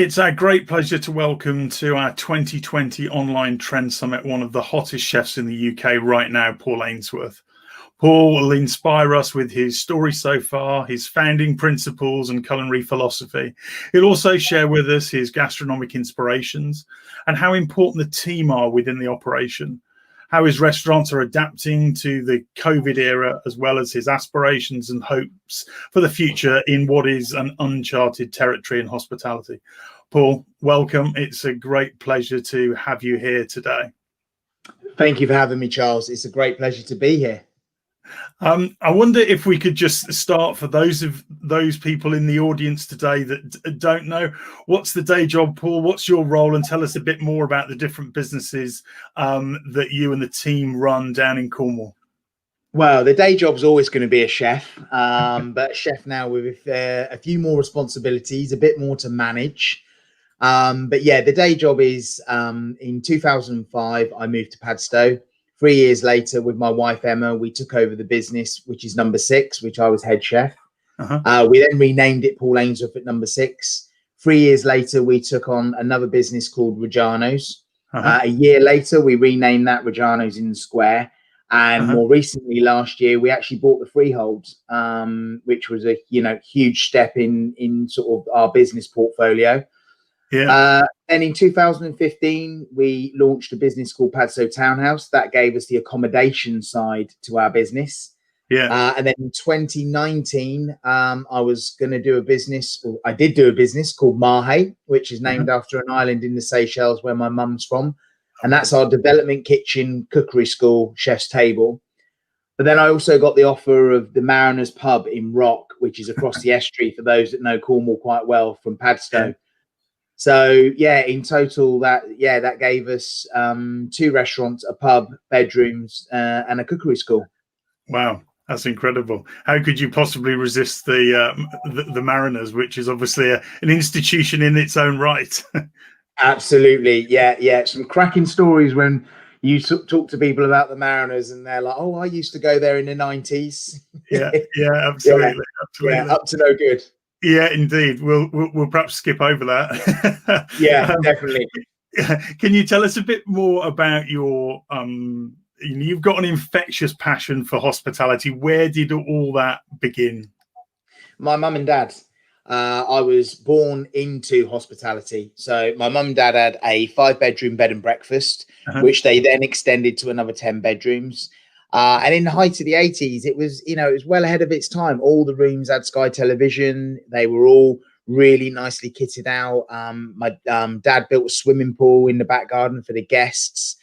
It's our great pleasure to welcome to our 2020 Online Trend Summit one of the hottest chefs in the UK right now, Paul Ainsworth. Paul will inspire us with his story so far, his founding principles and culinary philosophy. He'll also share with us his gastronomic inspirations and how important the team are within the operation, how his restaurants are adapting to the COVID era, as well as his aspirations and hopes for the future in what is an uncharted territory in hospitality. Paul, welcome. It's a great pleasure to have you here today. Thank you for having me, Charles. It's a great pleasure to be here. I wonder if we could just start, for those people in the audience today that don't know, what's the day job, Paul? What's your role? And tell us a bit more about the different businesses that you and the team run down in Cornwall. Well, the day job's always going to be a chef, but a chef now with a few more responsibilities, a bit more to manage. But yeah, the day job is in 2005, I moved to Padstow. 3 years later, with my wife, Emma, we took over the business, which is Number 6, which I was head chef. We then renamed it Paul Ainsworth at Number 6. 3 years later, we took on another business called Reggiano's. A year later, we renamed that Reggiano's in the Square. And more recently, last year, we actually bought the freehold, which was a huge step in sort of our business portfolio. And in 2015, we launched a business called Padstow Townhouse that gave us the accommodation side to our business. And then in 2019, I was going to do a business, or I did do a business called Mahe, which is named after an island in the Seychelles where my mum's from. And that's our development kitchen, cookery school, chef's table. But then I also got the offer of the Mariners pub in Rock, which is across the estuary for those that know Cornwall quite well from Padstow. So yeah, in total, that gave us 2 restaurants, a pub, bedrooms, and a cookery school. Wow, that's incredible. How could you possibly resist the Mariners, which is obviously an institution in its own right? Absolutely, yeah. Some cracking stories when you talk to people about the Mariners, and they're like, "Oh, I used to go there in the 90s." Yeah, absolutely. Yeah, up to no good. Yeah, indeed. We'll perhaps skip over that. Yeah, definitely. Can you tell us a bit more about your you've got an infectious passion for hospitality. Where did all that begin? My mum and dad. I was born into hospitality. So my mum and dad had a 5-bedroom bed and breakfast, which they then extended to another 10 bedrooms. And in the height of the 80s, it was well ahead of its time. All the rooms had Sky Television. They were all really nicely kitted out. My dad built a swimming pool in the back garden for the guests.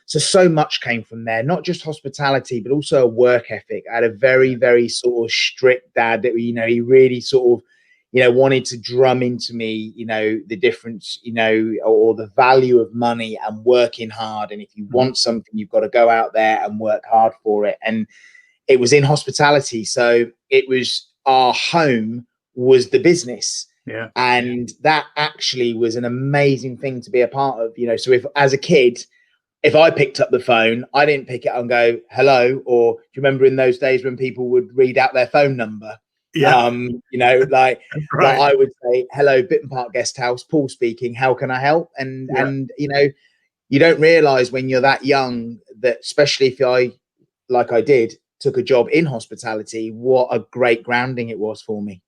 So much came from there, not just hospitality, but also a work ethic. I had a very, very sort of strict dad that, he really sort of, wanted to drum into me, the difference, or the value of money and working hard. And if you want something, you've got to go out there and work hard for it. And it was in hospitality. So it was our home was the business. And that actually was an amazing thing to be a part of, so if as a kid, if I picked up the phone, I didn't pick it up and go, hello. Or do you remember in those days when people would read out their phone number? Like I would say, hello, Bitton Park Guest House, Paul speaking. How can I help? And you don't realize when you're that young that, especially if I did, took a job in hospitality, what a great grounding it was for me.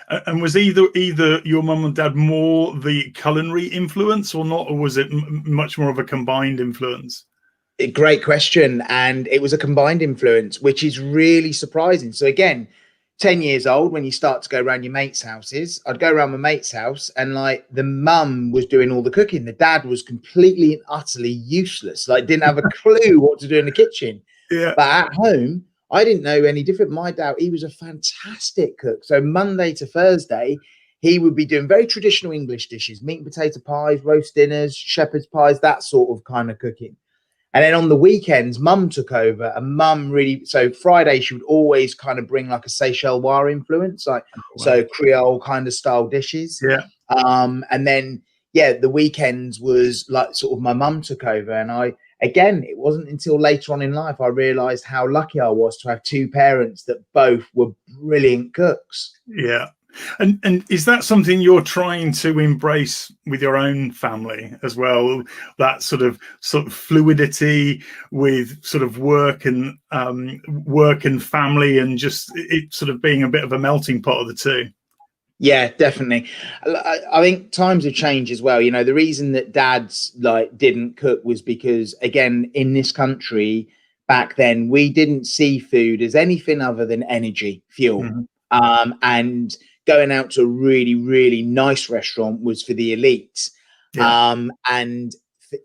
And was either your mum and dad more the culinary influence or not, or was it much more of a combined influence? Great question. And it was a combined influence, which is really surprising. So again, 10 years old, when you start to go around your mates' houses, I'd go around my mate's house and like the mum was doing all the cooking. The dad was completely and utterly useless. Like didn't have a clue what to do in the kitchen. But at home, I didn't know any different. My dad, he was a fantastic cook. So Monday to Thursday, he would be doing very traditional English dishes, meat and potato pies, roast dinners, shepherd's pies, that sort of kind of cooking. And then on the weekends, mum took over, and mum so Friday, she would always kind of bring like a Seychelles wire influence, so Creole kind of style dishes. And then, the weekends was like sort of my mum took over. And again, it wasn't until later on in life I realized how lucky I was to have 2 parents that both were brilliant cooks. And is that something you're trying to embrace with your own family as well? That sort of fluidity with sort of work and family, and just it sort of being a bit of a melting pot of the two. Yeah, definitely. I think times have changed as well. You know, the reason that dads like didn't cook was because, again, in this country back then, we didn't see food as anything other than energy, fuel. Mm-hmm. And going out to a really, really nice restaurant was for the elite. Yeah. And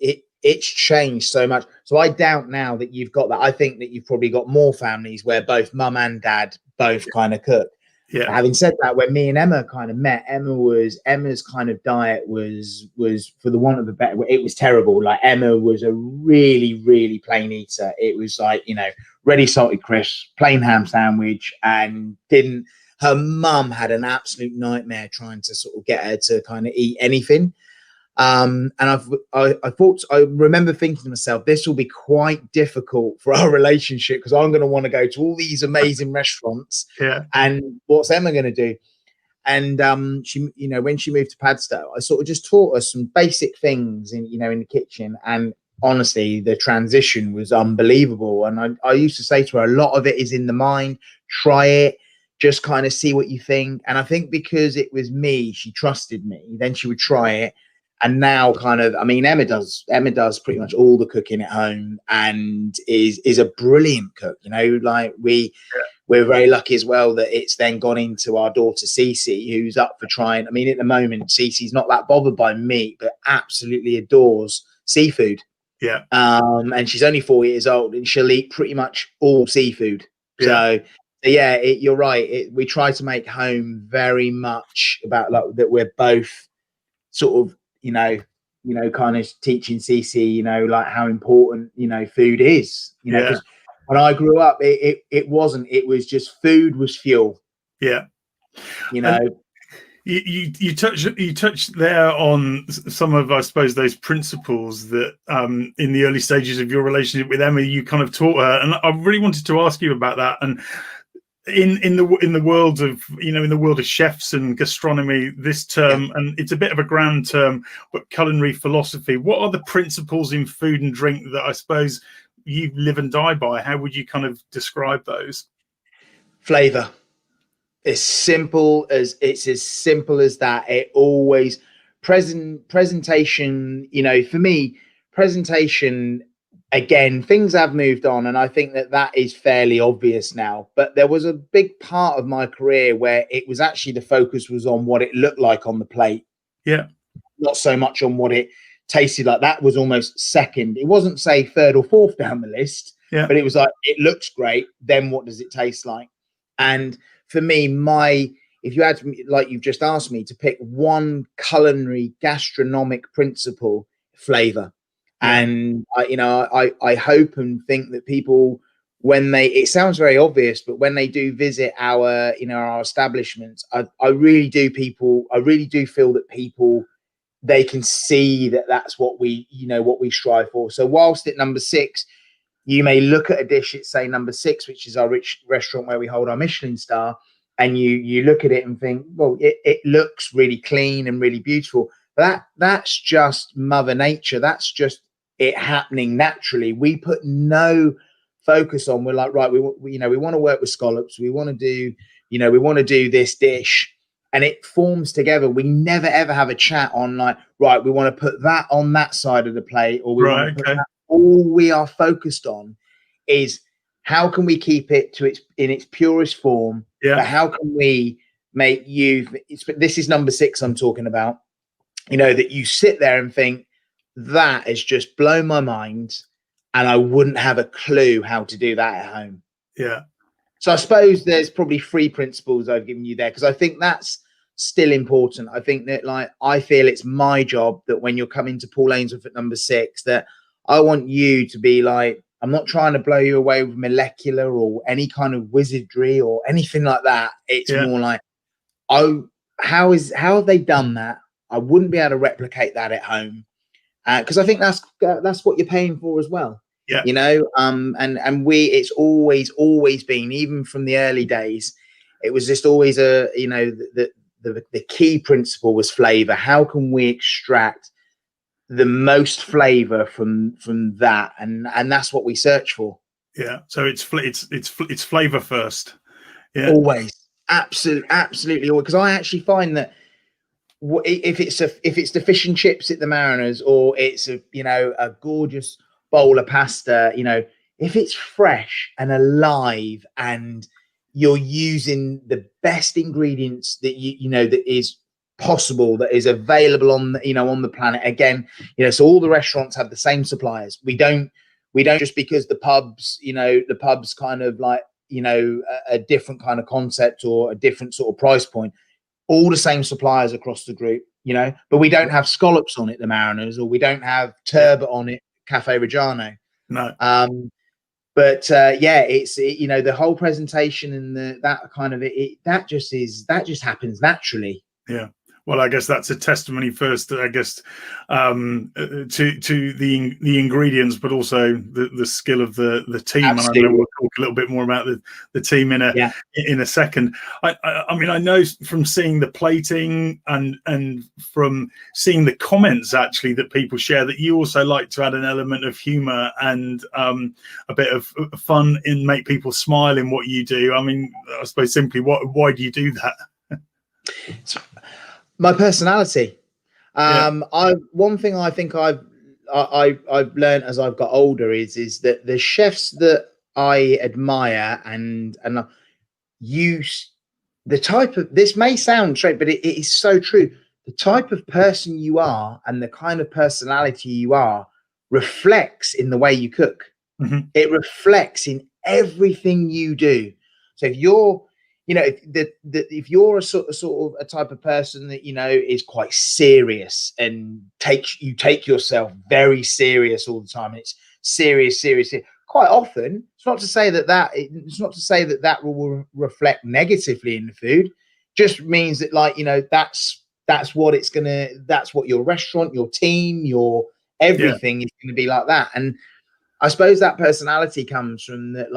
it's changed so much. So I doubt now that you've got that. I think that you've probably got more families where both mum and dad both kind of cook. Yeah. Having said that, when me and Emma kind of met, Emma's kind of diet was for the want of a better, it was terrible. Like, Emma was a really, really plain eater. It was like, you know, ready salted crisps, plain ham sandwich, and didn't. Her mum had an absolute nightmare trying to sort of get her to kind of eat anything. And I remember thinking to myself, this will be quite difficult for our relationship, because I'm going to want to go to all these amazing restaurants. Yeah. And what's Emma going to do? And she, you know, when she moved to Padstow, I sort of just taught her some basic things in the kitchen. And honestly, the transition was unbelievable. And I used to say to her, a lot of it is in the mind. Try it. Just kind of see what you think. And I think because it was me, she trusted me. Then she would try it. And now, kind of, I mean, Emma does pretty much all the cooking at home, and is a brilliant cook. You know, like we're very lucky as well that it's then gone into our daughter Cece, who's up for trying. I mean, at the moment, Cece's not that bothered by meat, but absolutely adores seafood. Yeah. And she's only 4 years old, and she'll eat pretty much all seafood. Yeah. So yeah, you're right. We try to make home very much about like that. We're both sort of, you know, kind of teaching Cece, you know, like how important, you know, food is, you know, because when I grew up, it wasn't, it was just food was fuel. Yeah. You know, and you touched there on some of, I suppose, those principles that in the early stages of your relationship with Emma, you kind of taught her. And I really wanted to ask you about that. And in the world of, you know, in the world of chefs and gastronomy, this term, and it's a bit of a grand term, but culinary philosophy, what are the principles in food and drink that I suppose you live and die by? How would you kind of describe those? Flavor. It's as simple as that. It always presentation, you know, for me, presentation. Again, things have moved on, and I think that is fairly obvious now. But there was a big part of my career where it was actually the focus was on what it looked like on the plate. Yeah. Not so much on what it tasted like. That was almost second. It wasn't, say, third or fourth down the list, but it was like, it looks great. Then what does it taste like? And for me, if you had to, like you've just asked me, to pick one culinary gastronomic principle, flavor. And I hope and think that people, when it sounds very obvious, but when they do visit our establishments, I really do feel that people, they can see that that's what we strive for. So whilst at number 6, you may look at a dish at, say, number 6, which is our rich restaurant where we hold our Michelin star, and you look at it and think, well, it looks really clean and really beautiful. That's just Mother Nature. That's just it happening naturally. We put no focus on. We're like, right, we want to work with scallops. We want to do this dish, and it forms together. We never ever have a chat on like, right, we want to put that on that side of the plate, or we want to put that. All we are focused on is how can we keep it in its purest form. Yeah. But how can we make this is number 6 I'm talking about. You know, that you sit there and think, that has just blown my mind, and I wouldn't have a clue how to do that at home. Yeah. So I suppose there's probably 3 principles I've given you there, because I think that's still important. I think that, like, I feel it's my job that when you're coming to Paul Ainsworth at number 6, that I want you to be like, I'm not trying to blow you away with molecular or any kind of wizardry or anything like that. It's more like, oh, how have they done that? I wouldn't be able to replicate that at home. Because I think that's what you're paying for as well. Yeah. You know, and it's always been, even from the early days, it was just always the the key principle was flavor. How can we extract the most flavor from that? And that's what we search for. Yeah. So it's flavor first. Yeah. Always. Absolutely. Because I actually find that if it's the fish and chips at the Mariners, or it's a gorgeous bowl of pasta, if it's fresh and alive and you're using the best ingredients that that is possible, that is available on on the planet. Again, so all the restaurants have the same suppliers. We don't just because the pubs kind of like a different kind of concept or a different sort of price point, all the same suppliers across the group, but we don't have scallops on it, the Mariners, or we don't have turbot on it, Cafe Reggiano. No. But it's the whole presentation and that kind of that just happens naturally. Yeah. Well, I guess that's a testimony first, I guess, to the ingredients, but also the skill of the team. Absolutely. And I know we'll talk a little bit more about the team in a second. I mean, I know from seeing the plating and from seeing the comments actually that people share that you also like to add an element of humor and a bit of fun and make people smile in what you do. I mean, I suppose simply, why do you do that? My personality. One thing I think I've learned as I've got older is that the chefs that I admire and use the type of, this may sound straight, but it is so true. The type of person you are and the kind of personality you are reflects in the way you cook. Mm-hmm. It reflects in everything you do. So if you're if you're a sort of a type of person that is quite serious and you take yourself very serious all the time, and it's serious. Quite often, it's not to say that will reflect negatively in the food. Just means that that's what your restaurant, your team, your everything is gonna be like that. And I suppose that personality comes from that.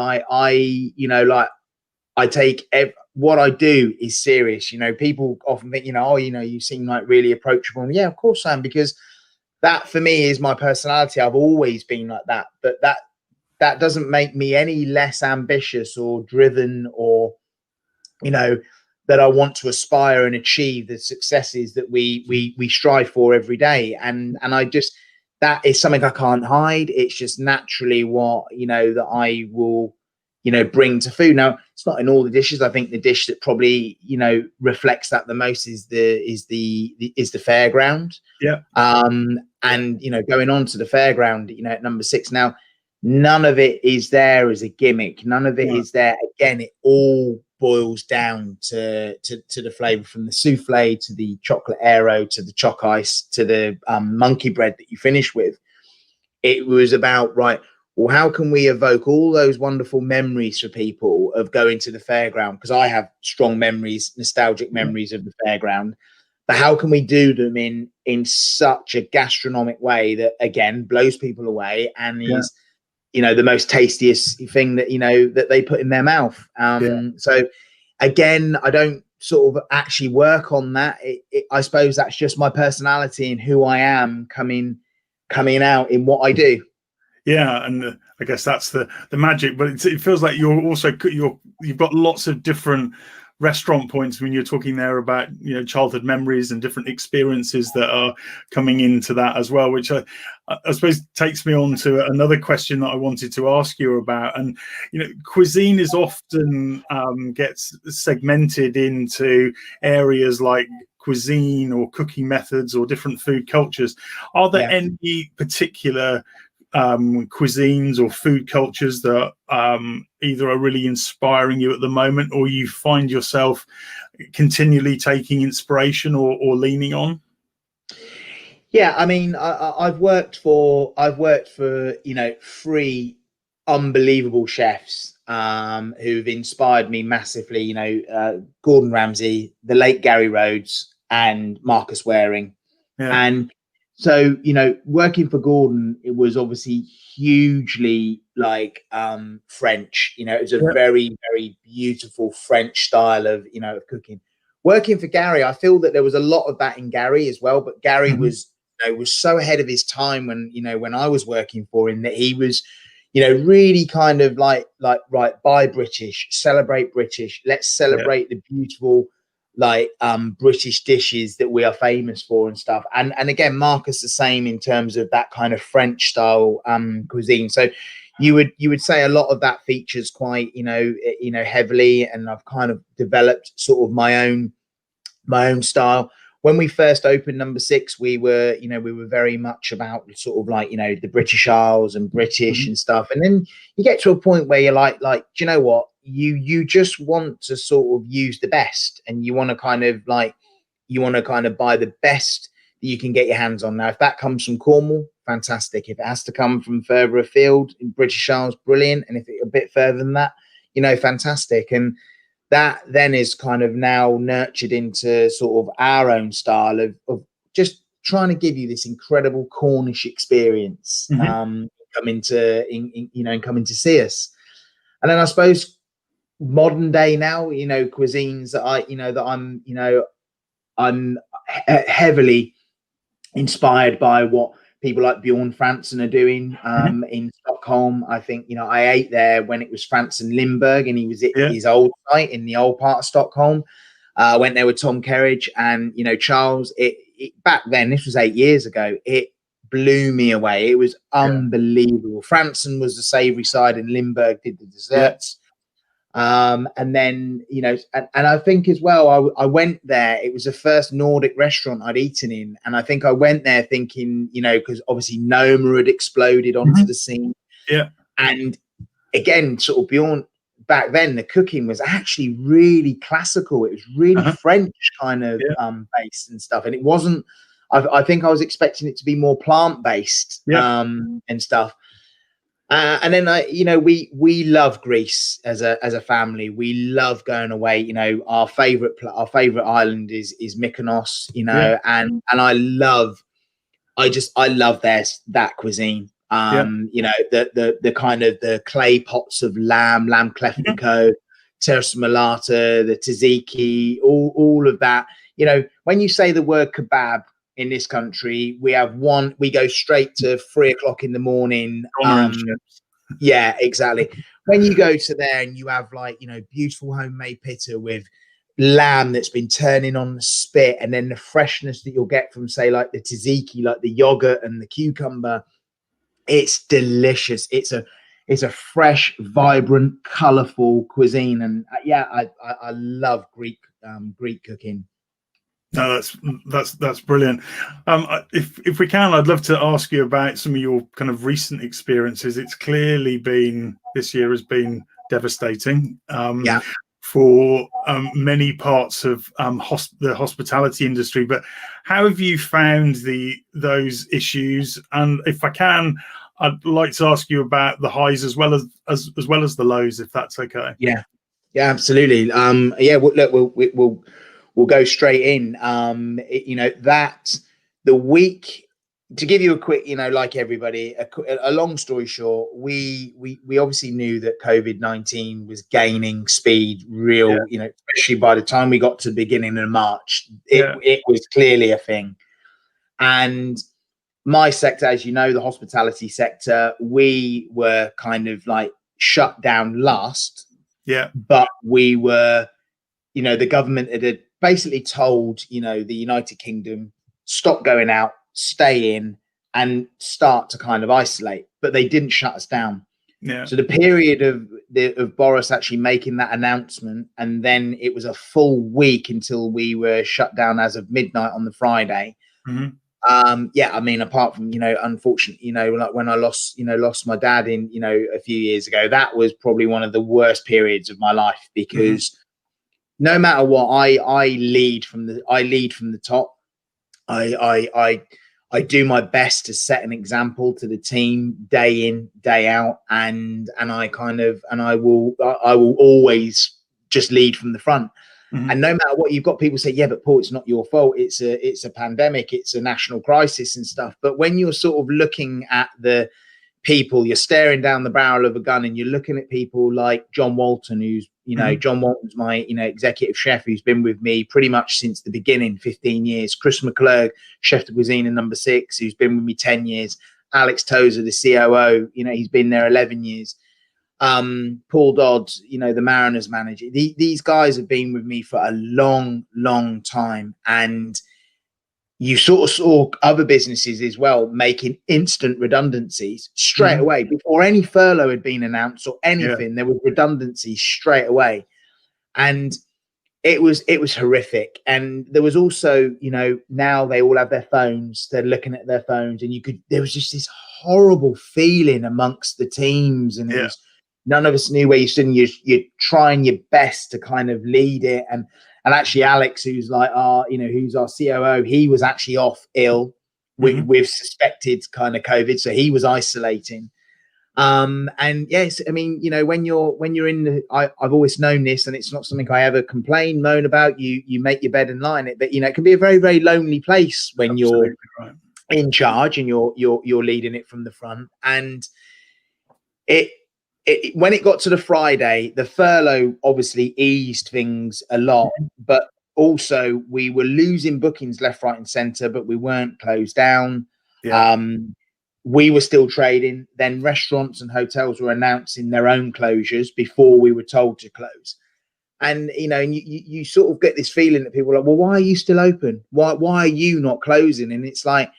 I take what I do is serious. People often think, you seem like really approachable. And yeah, of course I am, because that for me is my personality. I've always been like that. But that doesn't make me any less ambitious or driven, or that I want to aspire and achieve the successes that we strive for every day. And I just, that is something I can't hide. It's just naturally what that I will bring to food. Now, it's not in all the dishes. I think the dish that probably reflects that the most is the fairground. Yeah. And going on to the fairground, at number 6 now, none of it is there as a gimmick. None of it is there. Again, it all boils down to the flavor, from the souffle to the chocolate aero to the choc ice to the monkey bread that you finish with. It was about, right, well, how can we evoke all those wonderful memories for people of going to the fairground? Because I have strong memories, nostalgic memories of the fairground. But how can we do them in such a gastronomic way that, again, blows people away and is, the most tastiest thing that, that they put in their mouth? So, again, I don't sort of actually work on that. I suppose that's just my personality and who I am coming out in what I do. Yeah, and I guess that's the magic. But it feels like you've got lots of different restaurant points when you're talking there about childhood memories and different experiences that are coming into that as well, which I suppose takes me on to another question that I wanted to ask you about. And cuisine is often gets segmented into areas like cuisine or cooking methods or different food cultures. Are there any particular cuisines or food cultures that either are really inspiring you at the moment, or you find yourself continually taking inspiration or leaning on? Yeah, I mean, I've worked for 3 unbelievable chefs who've inspired me massively. Gordon Ramsay, the late Gary Rhodes, and Marcus Waring. And so, working for Gordon, it was obviously hugely French. It was a very, very beautiful French style of, of cooking. working for Gary, I feel that there was a lot of that in Gary as well. But Gary was, was so ahead of his time when, when I was working for him, that he was, really kind of like, right, buy British, celebrate British. Let's celebrate the beautiful, British dishes that we are famous for and stuff. And again, Marcus the same in terms of that kind of French style cuisine. So you would say a lot of that features quite, heavily, and I've kind of developed sort of my own style. When we first opened Number 6, we were very much about sort of like, the British Isles and British and stuff. And then you get to a point where you're like, do you know what? You just want to sort of use the best, and you want to kind of buy the best that you can get your hands on. Now, if that comes from Cornwall, fantastic. If it has to come from further afield in British Isles, brilliant. And if it's a bit further than that, fantastic. And that then is kind of now nurtured into sort of our own style of just trying to give you this incredible Cornish experience, coming to see us. And then I suppose modern day now, cuisines that I'm heavily inspired by what people like Bjorn Frantzen are doing in Stockholm. I think, I ate there when it was Frantzen Limburg, and he was at his old site in the old part of Stockholm. I went there with Tom Kerridge and, Charles. It back then, this was 8 years ago, it blew me away. It was unbelievable. Frantzen was the savory side, and Limburg did the desserts. And then, and I think as well, I went there, it was the first Nordic restaurant I'd eaten in. And I think I went there thinking, because obviously Noma had exploded onto the scene. Yeah. And again, sort of Bjorn, back then, the cooking was actually really classical. It was really French kind of based and stuff. And it wasn't, I think I was expecting it to be more plant-based and stuff. And then we love Greece as a family. We love going away. Our favorite island is Mykonos. And I love that cuisine. The kind of the clay pots of lamb cleftico, terra malata, the tzatziki, all of that. When you say the word kebab in this country, we go straight to 3 o'clock in the morning. Yeah, exactly. When you go to there and you have beautiful homemade pitta with lamb that's been turning on the spit, and then the freshness that you'll get from, say, like the tzatziki, like the yogurt and the cucumber, it's delicious. It's a fresh, vibrant, colorful cuisine. And I love Greek cooking. No, that's brilliant. If we can, I'd love to ask you about some of your kind of recent experiences. It's clearly been, this year has been devastating for many parts of the hospitality industry. But how have you found those issues? And if I can, I'd like to ask you about the highs as well as the lows, if that's okay. Yeah, absolutely. Look, we'll go straight in. That the week, to give you a quick, like everybody, a long story short, we obviously knew that COVID-19 was gaining speed, especially by the time we got to the beginning of March, it was clearly a thing. And my sector, as you know, the hospitality sector, we were kind of like shut down last. Yeah. But we were, the government had basically told, the United Kingdom, stop going out, stay in, and start to kind of isolate. But they didn't shut us down. Yeah. So the period of Boris actually making that announcement, and then it was a full week until we were shut down as of midnight on the Friday. I mean, apart from, unfortunately, like when I lost my dad in, a few years ago, that was probably one of the worst periods of my life, because no matter what, I lead from the top. I do my best to set an example to the team day in, day out, and I will always just lead from the front. And no matter what, you've got people say, yeah, but Paul, it's not your fault. It's a pandemic. It's a national crisis and stuff. But when you're sort of looking at the people, you're staring down the barrel of a gun, and you're looking at people like John Walton, who's, you know, John Walton's my, you know, executive chef, who's been with me pretty much since the beginning, 15 years. Chris McClurg, chef de cuisine in number 6, who's been with me 10 years. Alex Tozer, the COO, you know, he's been there 11 years. Paul Dodd, you know, the Mariners manager. These guys have been with me for a long, long time. And you sort of saw other businesses as well making instant redundancies straight away before any furlough had been announced or anything. There was redundancies straight away, and it was horrific. And there was also, you know, now they all have their phones. They're looking at their phones, and there was just this horrible feeling amongst the teams, and it was, none of us knew where you stood. And you're trying your best to kind of lead it, and actually Alex, who's like who's our COO, he was actually off ill with suspected kind of COVID, so he was isolating. And yes, I mean, you know, when you're in the, I've always known this, and it's not something I ever complain, moan about. You make your bed and lie in it, but you know, it can be a very, very lonely place when you're in charge and you're leading it from the front. And when it got to the Friday, the furlough obviously eased things a lot, but also we were losing bookings left, right, and centre, but we weren't closed down. We were still trading. Then restaurants and hotels were announcing their own closures before we were told to close. And, you know, and you sort of get this feeling that people are like, well, why are you still open? Why are you not closing? And it's like,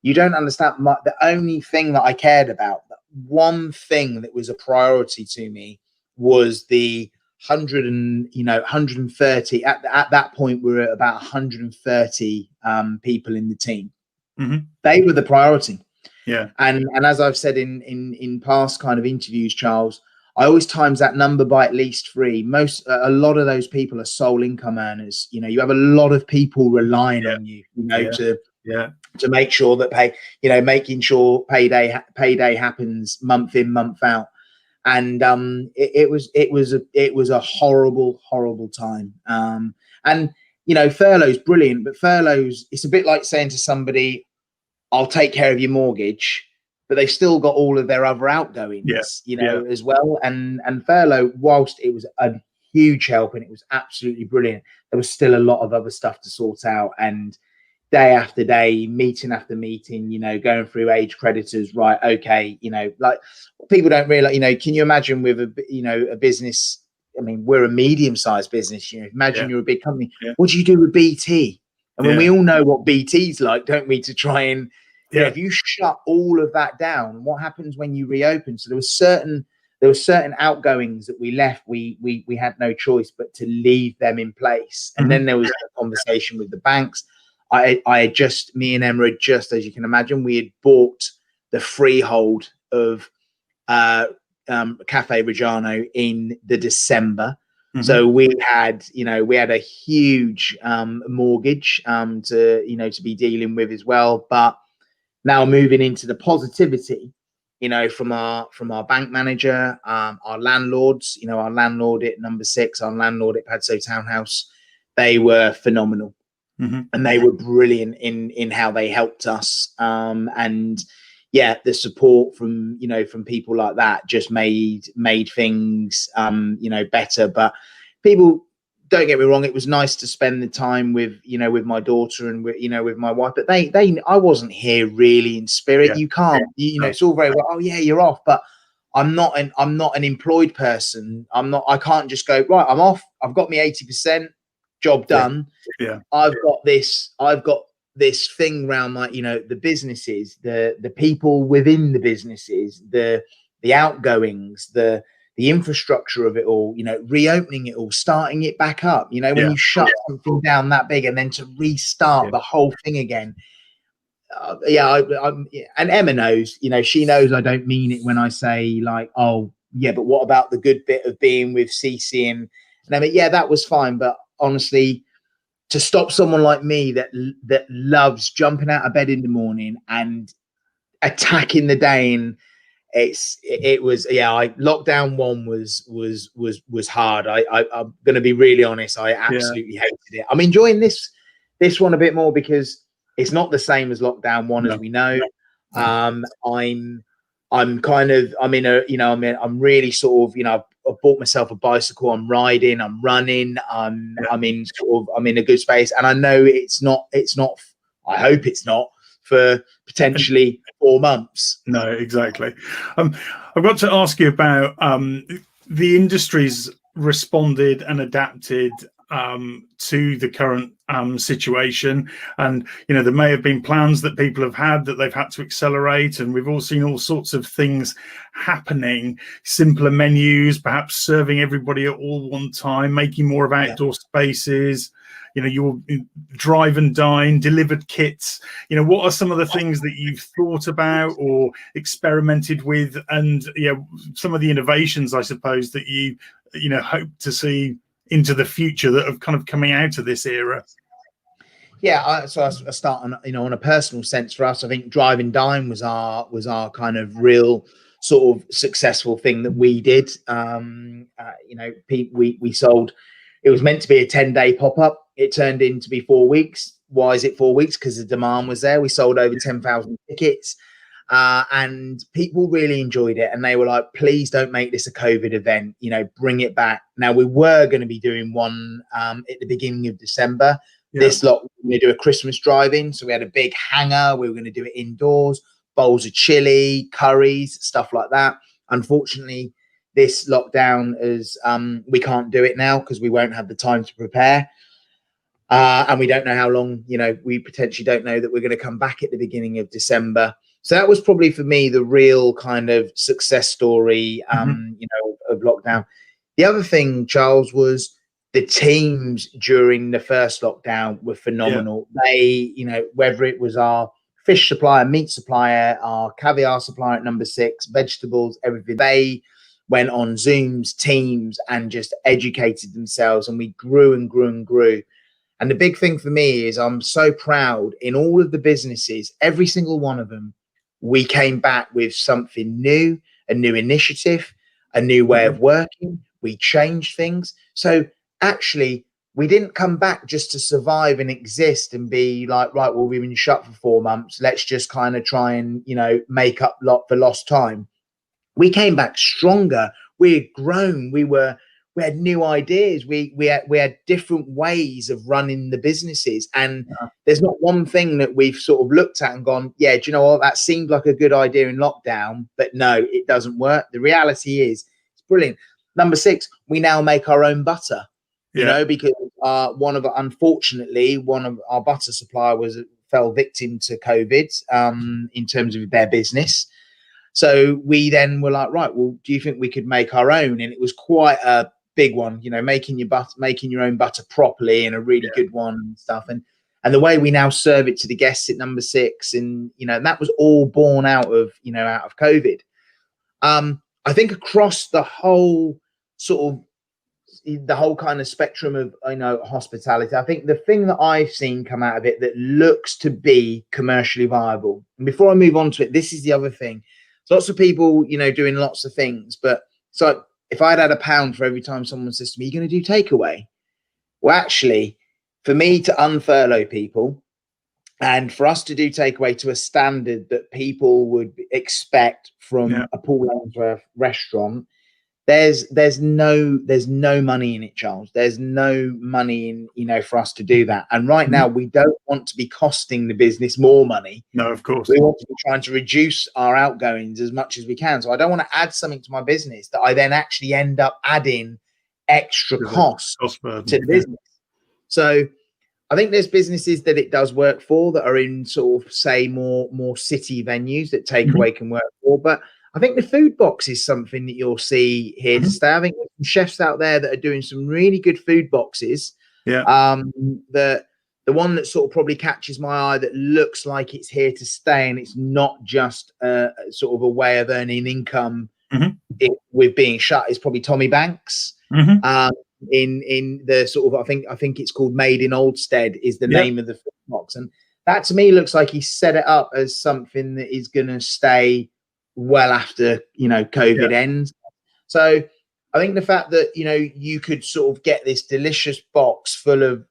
you don't understand. The only thing that I cared about, one thing that was a priority to me, was the 130. At that point, we were at about 130 people in the team. They were the priority. And as I've said in past kind of interviews, Charles, I always times that number by at least 3. A lot of those people are sole income earners. You know, you have a lot of people relying on you, you know, to make sure that making sure payday happens month in, month out. And it was a horrible time. And you know, furlough's brilliant, but furloughs, it's a bit like saying to somebody, I'll take care of your mortgage, but they've still got all of their other outgoings, as well. And furlough, whilst it was a huge help and it was absolutely brilliant, there was still a lot of other stuff to sort out. And day after day, meeting after meeting, you know, going through age creditors, right? Okay, you know, like people don't realize, you know, can you imagine with a business? I mean, we're a medium-sized business. You know, imagine you're a big company. What do you do with BT? And when we all know what BT's like, don't we? To try and you know, if you shut all of that down, what happens when you reopen? So there were certain outgoings that we left. We had no choice but to leave them in place. And then there was a conversation with the banks. Me and Emma had just, as you can imagine, we had bought the freehold of Cafe Reggiano in the December. So we had a huge mortgage to be dealing with as well. But now moving into the positivity, you know, from our bank manager, our landlords, you know, our landlord at number 6, our landlord at Padstow Townhouse, they were phenomenal. And they were brilliant in how they helped us. And the support from people like that just made things, better. But people, don't get me wrong, it was nice to spend the time with my daughter and with my wife, but I wasn't here really in spirit. You can't, it's all very well, oh yeah, you're off, but I'm not an employed person. I can't just go, right, I'm off. I've got me 80%, job done. I've got this thing around the businesses, the people within the businesses, the outgoings, the infrastructure of it all, reopening it all, starting it back up, when you shut something down that big and then to restart the whole thing again. And Emma knows, she knows I don't mean it when I say like, oh yeah, but what about the good bit of being with Cece and Emma? Yeah, that was fine. But honestly, to stop someone like me that loves jumping out of bed in the morning and attacking the day, and lockdown 1 was hard. I'm going to be really honest. I absolutely hated it. I'm enjoying this one a bit more because it's not the same as lockdown 1, as we know. I'm really sort of, I've bought myself a bicycle. I'm riding, I'm running, I'm in a good space. And I know it's not, I hope it's not for potentially 4 months. No, exactly. I've got to ask you about the industry's responded and adapted to the current situation. And, there may have been plans that people have had that they've had to accelerate. And we've all seen all sorts of things happening, simpler menus, perhaps serving everybody at all one time, making more of outdoor spaces. Your drive and dine, delivered kits. What are some of the things that you've thought about or experimented with, and some of the innovations, I suppose, that you hope to see into the future that have kind of coming out of this era? So I start on a personal sense. For us, I think drive and dine was our kind of real sort of successful thing that we did. We sold. It was meant to be a 10-day pop-up. It turned into be 4 weeks. Why is it 4 weeks? Because the demand was there. We sold over 10,000 tickets, and people really enjoyed it. And they were like, please don't make this a COVID event, bring it back. Now, we were going to be doing one at the beginning of December. This lot, we're going to do a Christmas drive-in. So we had a big hangar. We were going to do it indoors, bowls of chili, curries, stuff like that. Unfortunately, this lockdown is we can't do it now because we won't have the time to prepare. And we don't know how long, we potentially don't know that we're going to come back at the beginning of December. So that was probably for me the real kind of success story, of lockdown. The other thing, Charles, was the teams during the first lockdown were phenomenal. They, whether it was our fish supplier, meat supplier, our caviar supplier at number 6, vegetables, everything, they went on Zooms, Teams, and just educated themselves, and we grew and grew and grew. And the big thing for me is I'm so proud in all of the businesses, every single one of them, we came back with something new, a new initiative, a new way of working. We changed things. So actually, we didn't come back just to survive and exist and be like, right, well, we've been shut for 4 months. Let's just kind of try and, make up for lost time. We came back stronger. We had grown. We had new ideas. We had different ways of running the businesses. And there's not one thing that we've sort of looked at and gone, yeah, do you know what? That seemed like a good idea in lockdown, but no, it doesn't work. The reality is it's brilliant. Number 6, we now make our own butter, because unfortunately, one of our butter supplier fell victim to COVID in terms of their business. So we then were like, right, well, do you think we could make our own? And it was quite a big one, making your own butter properly, and a really good one and stuff. And the way we now serve it to the guests at number 6, and that was all born out of COVID. I think across the whole kind of spectrum of hospitality, I think the thing that I've seen come out of it that looks to be commercially viable. And before I move on to it, this is the other thing. Lots of people, doing lots of things, but so if I'd had £1 for every time someone says to me, "You're going to do takeaway?" Well, actually, for me to unfurlough people and for us to do takeaway to a standard that people would expect from a Paul Ainsworth restaurant, there's no money in it, Charles. There's no money in, for us to do that. And right now, we don't want to be costing the business more money. No, of course. We want to be trying to reduce our outgoings as much as we can. So I don't want to add something to my business that I then actually end up adding extra cost to the business. So I think there's businesses that it does work for that are in sort of, say, more city venues that takeaway can work for. But I think the food box is something that you'll see here to stay. I think there's some chefs out there that are doing some really good food boxes. The one that sort of probably catches my eye that looks like it's here to stay, and it's not just sort of a way of earning income with being shut, is probably Tommy Banks. In the sort of, I think it's called Made in Oldstead is the name of the food box, and that to me looks like he set it up as something that is going to stay well after COVID ends. So I think the fact that you could sort of get this delicious box full of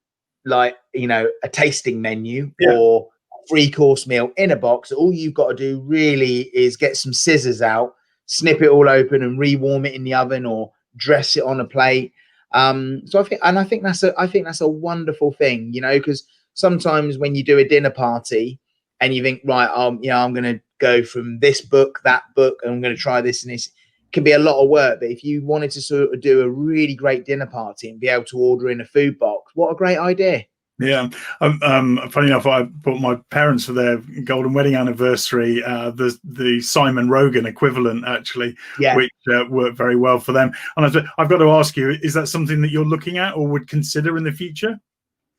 a tasting menu or 3-course meal in a box. All you've got to do really is get some scissors out, snip it all open, and rewarm it in the oven or dress it on a plate. So I think that's a wonderful thing, because sometimes when you do a dinner party and you think, right, I'm going to go from this book, that book, and I'm going to try this and this, it can be a lot of work. But if you wanted to sort of do a really great dinner party and be able to order in a food box, what a great idea. Yeah. Funny enough, I bought my parents for their golden wedding anniversary the Simon Rogan equivalent, actually, which worked very well for them. And I've got to ask you, is that something that you're looking at or would consider in the future?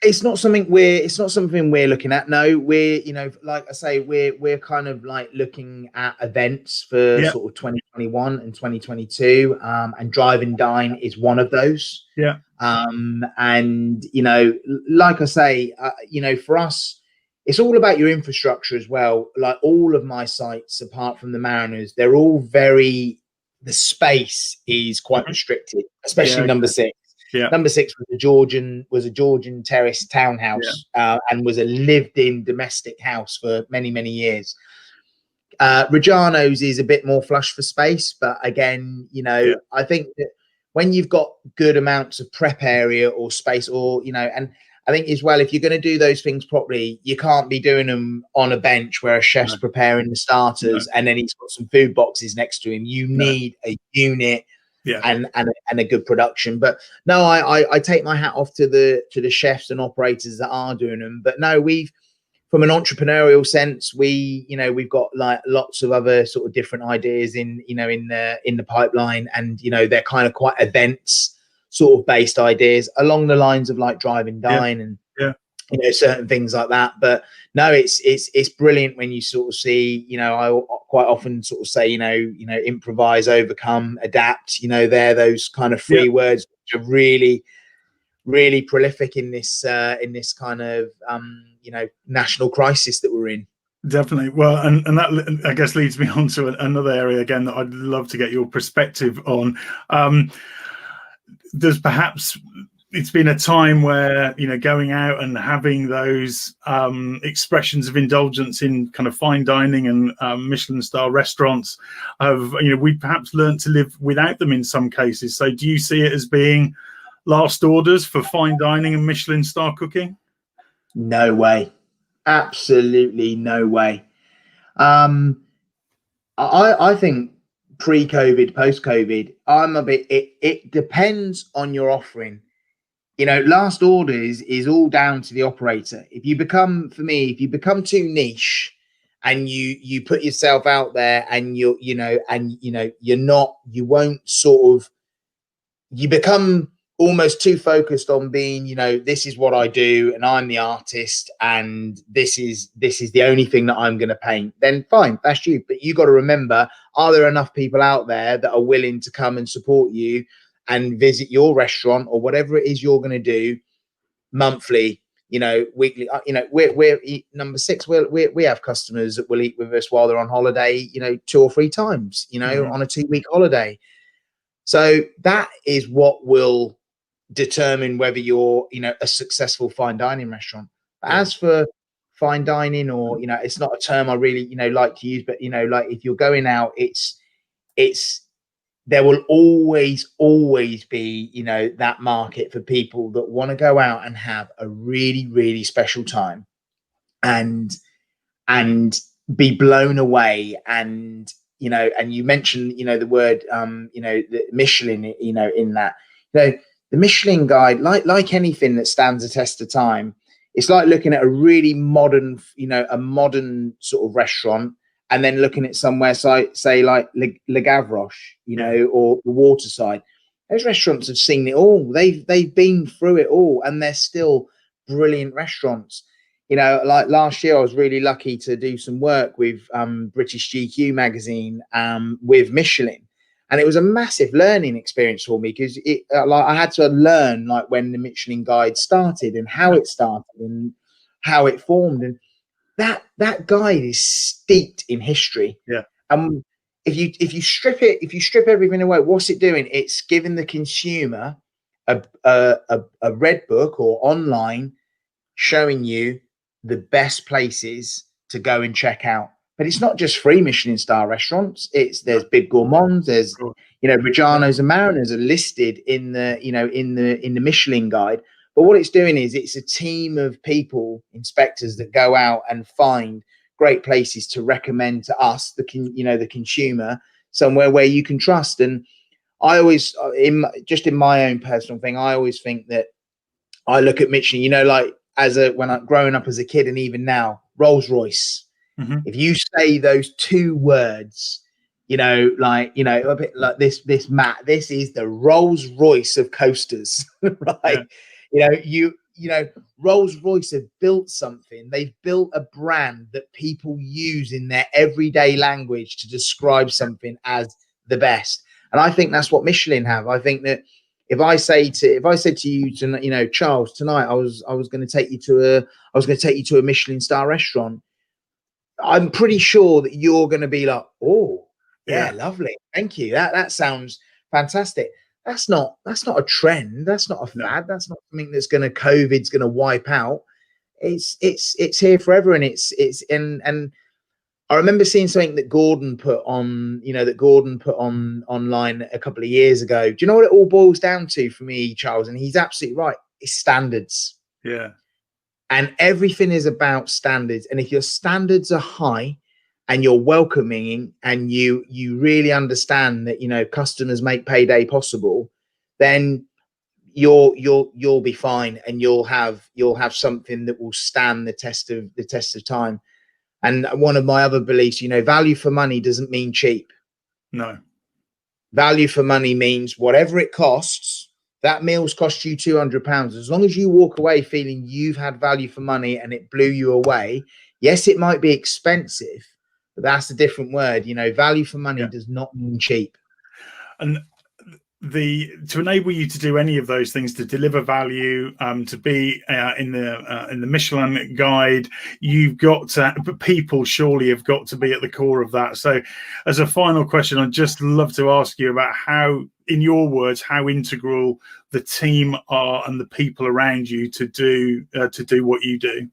It's not something we're looking at. No, we're, like I say, we're kind of like looking at events for sort of 2021 and 2022, and Drive and Dine is one of those. Yeah. And like I say, for us, it's all about your infrastructure as well. Like all of my sites, apart from the Mariners, they're all the space is quite restricted, especially number 6. Yeah. Number 6 was a Georgian terrace townhouse, and was a lived-in domestic house for many, many years. Reggiano's is a bit more flush for space, but again, I think that when you've got good amounts of prep area or space, or and I think as well, if you're going to do those things properly, you can't be doing them on a bench where a chef's preparing the starters and then he's got some food boxes next to him. You need a unit. And a good production. But no, I take my hat off to the chefs and operators that are doing them. But no, from an entrepreneurial sense, we've got like lots of other sort of different ideas in the pipeline, and they're kind of quite events sort of based ideas along the lines of like Drive and Dine and certain things like that. But no, it's brilliant when you sort of see, I quite often sort of say, improvise, overcome, adapt, they're those kind of 3 words which are really, really prolific in this kind of, national crisis that we're in. Definitely. Well, and that, I guess, leads me on to another area again that I'd love to get your perspective on. There's perhaps, it's been a time where, going out and having those expressions of indulgence in kind of fine dining and Michelin star restaurants we perhaps learned to live without them in some cases. So do you see it as being last orders for fine dining and Michelin star cooking? No way. Absolutely no way. I think pre-COVID, post-COVID, it depends on your offering. Last orders is all down to the operator. If you become too niche and you put yourself out there and you become almost too focused on being, this is what I do and I'm the artist and this is the only thing that I'm going to paint, then fine, that's you. But you got to remember, are there enough people out there that are willing to come and support you and visit your restaurant or whatever it is you're going to do monthly, weekly? We're number 6. We have customers that will eat with us while they're on holiday, 2 or 3 times, on a 2-week holiday. So that is what will determine whether you're, a successful fine dining restaurant. But as for fine dining, or, it's not a term I really, like to use, but, like if you're going out, there will always be, that market for people that want to go out and have a really, really special time and be blown away. And, and you mentioned, the word, the Michelin, in that, the Michelin guide, like anything that stands the test of time, it's like looking at a really modern, a modern sort of restaurant, and then looking at somewhere, say like Le Gavroche, or the Waterside. Those restaurants have seen it all. They've been through it all, and they're still brilliant restaurants. Like last year, I was really lucky to do some work with British GQ magazine with Michelin. And it was a massive learning experience for me, because I had to learn like when the Michelin guide started and how it started and how it formed. And that guide is steeped in history. Yeah. If you strip everything away, what's it doing? It's giving the consumer a red book or online showing you the best places to go and check out. But it's not just free Michelin star restaurants. There's Bib Gourmands, there's, Reggiano's and Mariners are listed in the, in the Michelin guide. But what it's doing is it's a team of people, inspectors, that go out and find great places to recommend to us, the consumer, somewhere where you can trust. And I always, in my own personal thing, I always think that I look at Michelin, like when I'm growing up as a kid, and even now, Rolls Royce. Mm-hmm. If you say those two words, a bit like this Matt, this is the Rolls Royce of coasters, right? Yeah. Rolls Royce have built something. They've built a brand that people use in their everyday language to describe something as the best. And I think that's what Michelin have. I think that if I said to you, Charles, tonight I was going to take you to a Michelin star restaurant, I'm pretty sure that you're going to be like, oh, yeah, lovely, thank you. That sounds fantastic. That's not a trend. That's not a fad. That's not something that's COVID's going to wipe out. It's here forever, and and I remember seeing something that Gordon put on, online a couple of years ago. Do you know what it all boils down to for me, Charles? And he's absolutely right. It's standards. Yeah. And everything is about standards. And if your standards are high and you're welcoming and you really understand that, customers make payday possible, then you'll be fine, and you'll have something that will stand the test of time. And one of my other beliefs, value for money doesn't mean cheap. No. Value for money means whatever it costs. That meal's cost you £200. As long as you walk away feeling you've had value for money and it blew you away, yes, it might be expensive, but that's a different word. Value for money does not mean cheap. And to enable you to do any of those things, to deliver value, to be in the Michelin guide, you've got to, but people surely have got to be at the core of that. So as a final question, I'd just love to ask you about how, in your words, how integral the team are and the people around you to do what you do.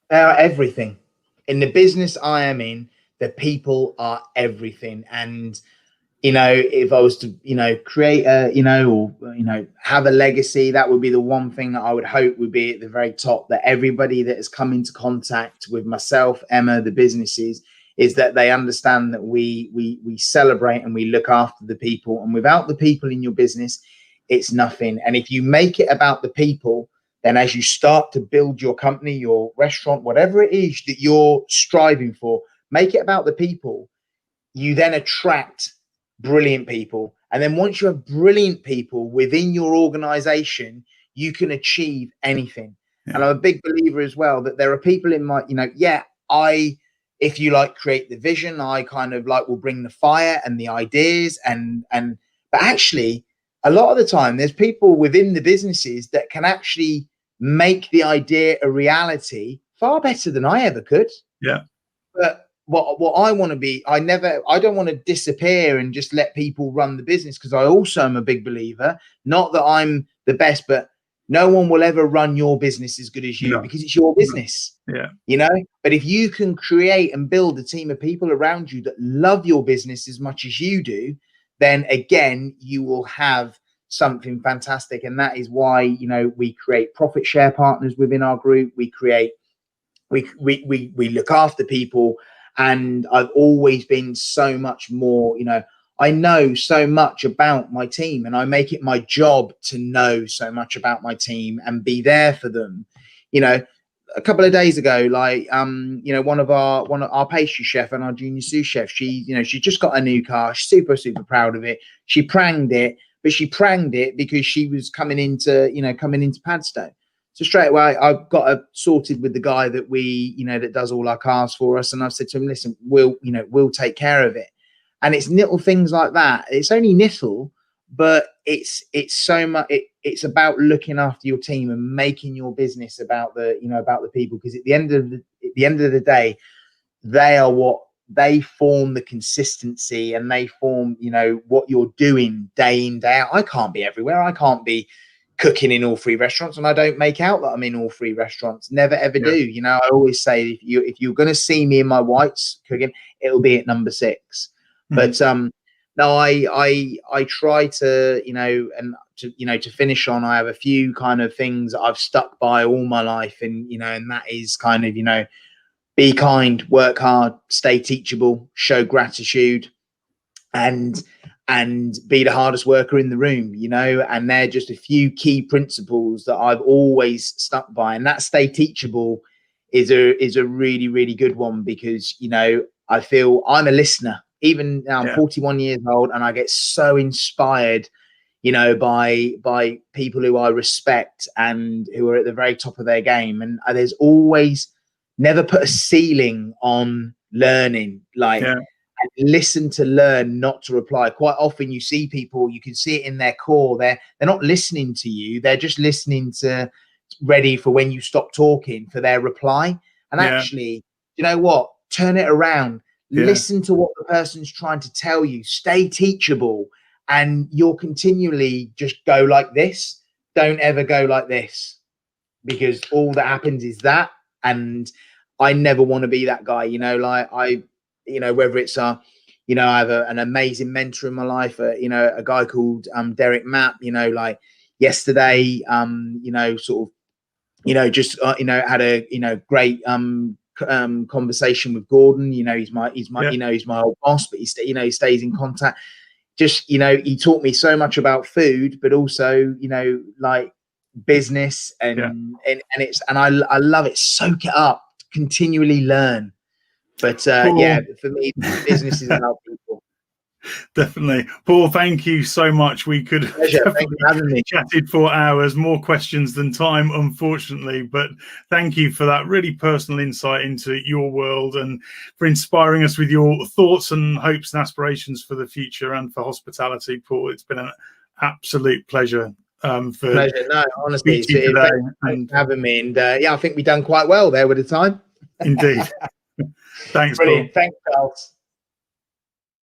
They are everything. In the business I am in, the people are everything. And if I was to, create have a legacy, that would be the one thing that I would hope would be at the very top, that everybody that has come into contact with myself, Emma, the businesses, is that they understand that we celebrate and we look after the people. And without the people in your business, it's nothing. And if you make it about the people, then as you start to build your company, your restaurant, whatever it is that you're striving for, make it about the people. You then attract brilliant people. And then once you have brilliant people within your organization, you can achieve anything. Yeah. And I'm a big believer as well that there are people in my, if you create the vision, I kind of will bring the fire and the ideas but actually a lot of the time there's people within the businesses that can actually make the idea a reality far better than I ever could. Yeah. But what I want to be, I don't want to disappear and just let people run the business, because I also am a big believer, not that I'm the best, but no one will ever run your business as good as you, because it's your business. Yeah. But if you can create and build a team of people around you that love your business as much as you do, then again, you will have something fantastic. And that is why, we create profit share partners within our group. We look after people. And I've always been so much more, I know so much about my team, and I make it my job to know so much about my team and be there for them. A couple of days ago, one of our pastry chef and our junior sous chef, she just got a new car. She's super, super proud of it. She pranged it, but she pranged it because she was coming into Padstow. So straight away, I've got it sorted with the guy that that does all our cars for us. And I've said to him, listen, we'll take care of it. And it's little things like that. It's only little, but it's so much. It's about looking after your team and making your business about the people. Because at the end of the day, they form the consistency, and they form, what you're doing day in, day out. I can't be everywhere. I can't be cooking in all 3 restaurants, and I don't make out that I'm in all 3 restaurants. Never ever do. You know, I always say if you're going to see me in my whites cooking, it'll be at number 6. But no, I try to, you know, and to finish on, I have a few kind of things that I've stuck by all my life, and you know, and that is kind of, you know, be kind, work hard, stay teachable, show gratitude, and be the hardest worker in the room, you know. And they're just a few key principles that I've always stuck by. And that stay teachable is a really, really good one, because, you know, I feel I'm a listener. Even now, I'm 41 years old, and I get so inspired, you know, by people who I respect and who are at the very top of their game. And there's always, never put a ceiling on learning, like, and listen to learn, not to reply. Quite often you see people, you can see it in their core, they're not listening to you, they're just listening to, ready for when you stop talking for their reply. And actually, you know what, turn it around. Listen to what the person's trying to tell you. Stay teachable, and you'll continually just go like this. Don't ever go like this, because all that happens is that. And I never want to be that guy. You know, like you know, whether it's you know, I have an amazing mentor in my life. You know, a guy called Derek Mapp. You know, like yesterday, you know, sort of, you know, just you know, had a, you know, great conversation with Gordon. You know, he's my you know, he's my old boss, but you know, he stays in contact. Just, you know, he taught me so much about food, but also, you know, like business, and it's, and I love it. Soak it up, continually learn. But yeah, for me, business is about people. Definitely. Paul, thank you so much. We could have chatted for hours, more questions than time, unfortunately, but thank you for that really personal insight into your world, and for inspiring us with your thoughts and hopes and aspirations for the future and for hospitality. Paul, it's been an absolute pleasure. Pleasure. No, honestly, thanks for having me. And yeah, I think we've done quite well there with the time. Indeed. Thanks, Brilliant. Paul. Thanks, Charles.